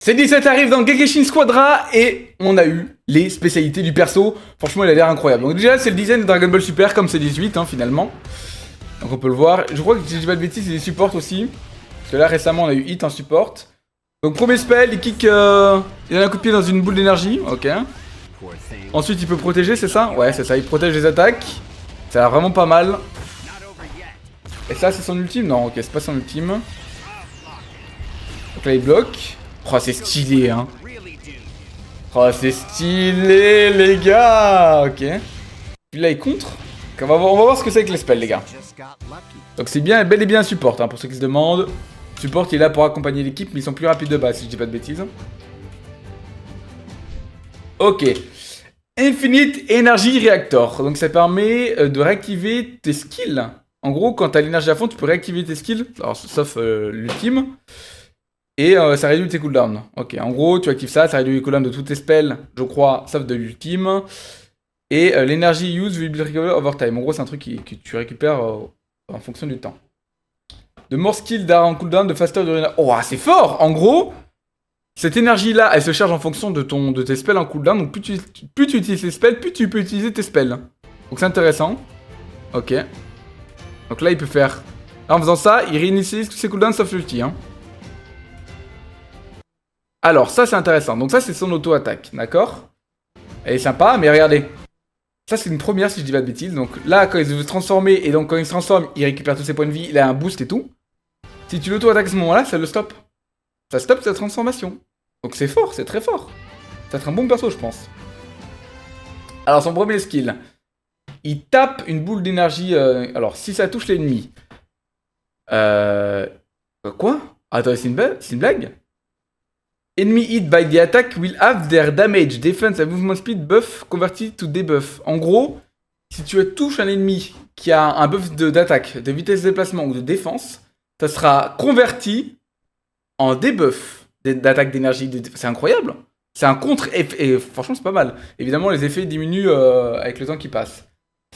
C17 arrive dans Gekishin Squadra et on a eu les spécialités du perso. Franchement, il a l'air incroyable. Donc déjà, c'est le design de Dragon Ball Super comme C18 hein, finalement. Donc on peut le voir. Je crois que si je dis pas de bêtises, il y a des supports aussi. Parce que là récemment, on a eu Hit en support. Donc premier spell, il kick, il donne un coup de pied dans une boule d'énergie. Ok. Ensuite, il peut protéger, c'est ça? Ouais, c'est ça. Il protège les attaques. Ça a l'air vraiment pas mal. Et ça, c'est son ultime? Non, ok, c'est pas son ultime. Donc là, il bloque. Oh, c'est stylé, hein. Oh, c'est stylé, les gars. Ok. Puis là, il contre. On va voir ce que c'est avec les spells, les gars. Donc c'est bien, bel et bien un support, hein, pour ceux qui se demandent. Support, il est là pour accompagner l'équipe, mais ils sont plus rapides de base, si je dis pas de bêtises. Ok. Infinite Energy Reactor. Donc ça permet de réactiver tes skills. En gros, quand t'as l'énergie à fond, tu peux réactiver tes skills. Alors, sauf l'ultime. Et ça réduit tes cooldowns. Ok, en gros, tu actives ça, ça réduit les cooldowns de tous tes spells, je crois, sauf de l'ultime. Et l'énergie use will be recovered over time. En gros, c'est un truc que tu récupères en fonction du temps. De more skill d'art en cooldown, de faster during... Oh, c'est fort! En gros, cette énergie-là, elle se charge en fonction de tes spells en cooldown. Donc plus tu utilises les spells, plus tu peux utiliser tes spells. Donc c'est intéressant. Ok. Donc là, il peut faire... Là, en faisant ça, il réinitialise tous ses cooldowns sauf l'ulti, hein. Alors, ça c'est intéressant. Donc ça c'est son auto-attaque, d'accord? Elle est sympa, mais regardez. Ça c'est une première si je dis pas de bêtises. Donc là, quand il veut se transformer, et donc quand il se transforme, il récupère tous ses points de vie, il a un boost et tout. Si tu l'auto-attaques à ce moment-là, ça le stoppe. Ça stoppe sa transformation. Donc c'est fort, c'est très fort. Ça va être un bon perso, je pense. Alors son premier skill. Il tape une boule d'énergie... alors, si ça touche l'ennemi... Quoi? Attends, c'est une blague? Enemy hit by the attack will have their damage, defense and movement speed buff converted to debuff. En gros, si tu touches un ennemi qui a un buff d'attaque, de vitesse de déplacement ou de défense, ça sera converti en debuff d'attaque d'énergie. C'est incroyable. C'est un contre et franchement c'est pas mal. Évidemment les effets diminuent avec le temps qui passe.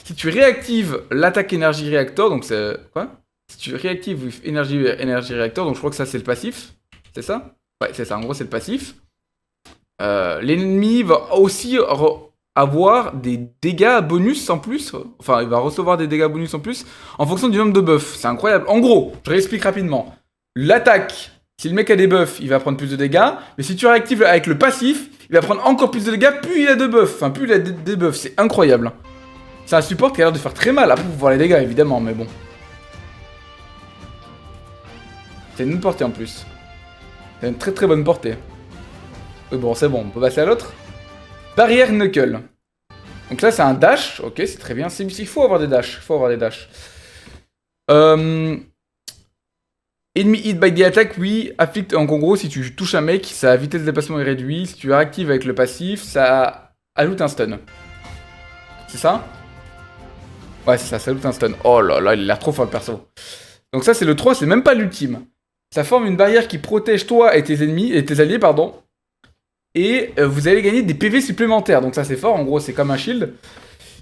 Si tu réactives l'attaque énergie réacteur, donc c'est... Quoi? Si tu réactives with énergie réacteur, donc je crois que ça c'est le passif. C'est ça? Ouais, c'est ça, en gros c'est le passif. L'ennemi va aussi avoir des dégâts bonus en plus. Enfin, il va recevoir des dégâts bonus en plus en fonction du nombre de buffs. C'est incroyable. En gros, je réexplique rapidement. L'attaque, si le mec a des buffs, il va prendre plus de dégâts. Mais si tu réactives avec le passif, il va prendre encore plus de dégâts, plus il a de buffs. Enfin, plus il a des buffs. C'est incroyable. C'est un support qui a l'air de faire très mal. Après, pour voir les dégâts, évidemment, mais bon. C'est une portée en plus. C'est une très très bonne portée. Oui, bon, c'est bon, on peut passer à l'autre. Barrière Knuckle. Donc là, c'est un dash. Ok, c'est très bien. Il faut avoir des dashs. Enemy hit by the attack, oui. Afflict. En gros, si tu touches un mec, sa vitesse de déplacement est réduite. Si tu réactives avec le passif, ça ajoute un stun. C'est ça? Ouais, c'est ça, ça ajoute un stun. Oh là là, il a l'air trop fort le perso. Donc ça, c'est le 3, c'est même pas l'ultime. Ça forme une barrière qui protège toi et tes ennemis, et tes alliés, pardon. Et vous allez gagner des PV supplémentaires. Donc ça c'est fort, en gros c'est comme un shield.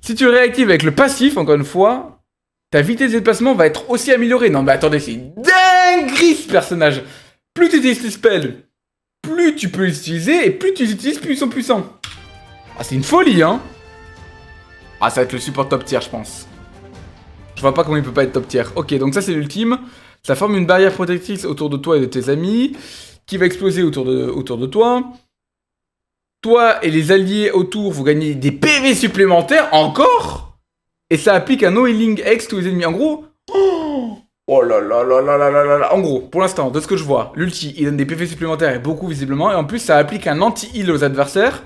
Si tu réactives avec le passif, encore une fois, ta vitesse de déplacement va être aussi améliorée. Non mais attendez, c'est dinguerie ce personnage. Plus tu utilises tes spells, plus tu peux les utiliser, et plus tu les utilises, plus ils sont puissants. Ah c'est une folie hein. Ah ça va être le support top tier je pense. Je vois pas comment il peut pas être top tier. Ok, donc ça c'est l'ultime. Ça forme une barrière protectrice autour de toi et de tes amis, qui va exploser autour de toi. Toi et les alliés autour, vous gagnez des PV supplémentaires, encore. Et ça applique un no healing X tous les ennemis. En gros... Oh là là là là là là là là. En gros, pour l'instant, de ce que je vois, l'ulti, il donne des PV supplémentaires et beaucoup visiblement. Et en plus, ça applique un anti-heal aux adversaires.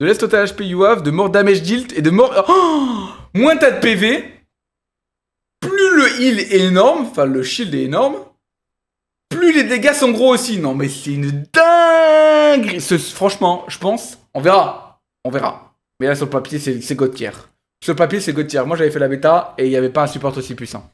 De less total HP you have, de more damage dealt et de more... Oh, moins t'as de PV... Plus le heal est énorme, enfin le shield est énorme, plus les dégâts sont gros aussi. Non mais c'est une dinguerie. Franchement, je pense, on verra. Mais là sur le papier c'est God tier. Sur le papier c'est God tier. Moi j'avais fait la bêta et il n'y avait pas un support aussi puissant.